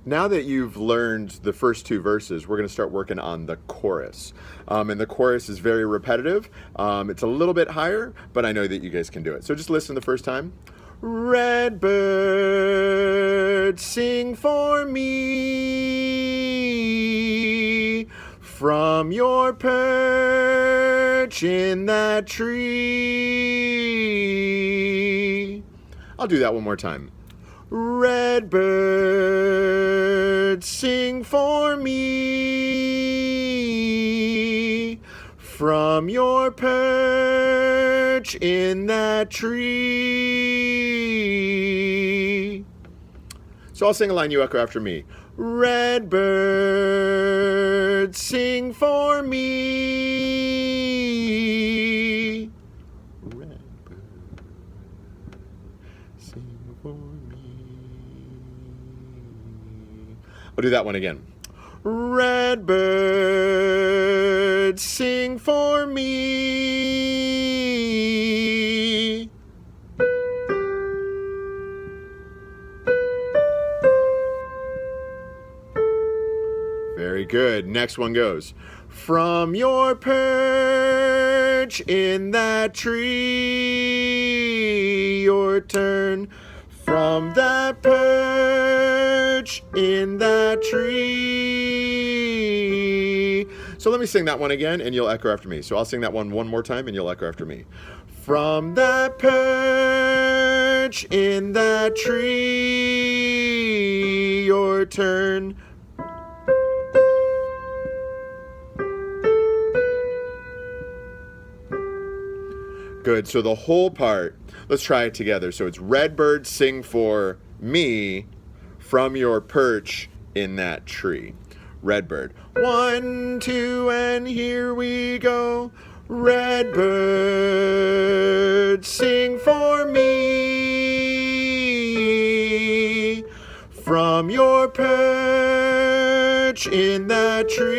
Now that you've learned the first two verses, we're going to start working on the chorus. And the chorus is very repetitive. It's a little bit higher, but I know that you guys can do it. So just listen the first time. Redbird, sing for me from your perch in that tree. I'll do that one more time. Redbird, sing for me from your perch in that tree. So I'll sing a line, you echo after me. Redbird, sing for me. Redbird, sing for me. I'll do that one again. Redbird, sing for me. Very good. Next one goes. From your perch in that tree, your turn. From that perch in that tree. So let me sing that one again and you'll echo after me. So I'll sing that one more time and you'll echo after me. From that perch in that tree, your turn. Good, so the whole part, let's try it together. So it's Redbird, sing for me from your perch in that tree. Redbird. 1, 2, and here we go. Redbird, sing for me from your perch in that tree.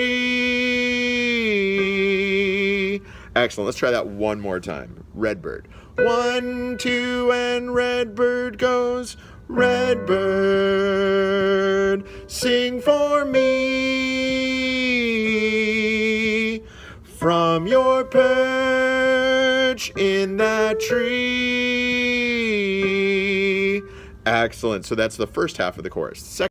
Excellent. Let's try that one more time. Redbird. 1, 2, and Redbird goes. Redbird, sing for me from your perch in that tree. Excellent. So that's the first half of the chorus.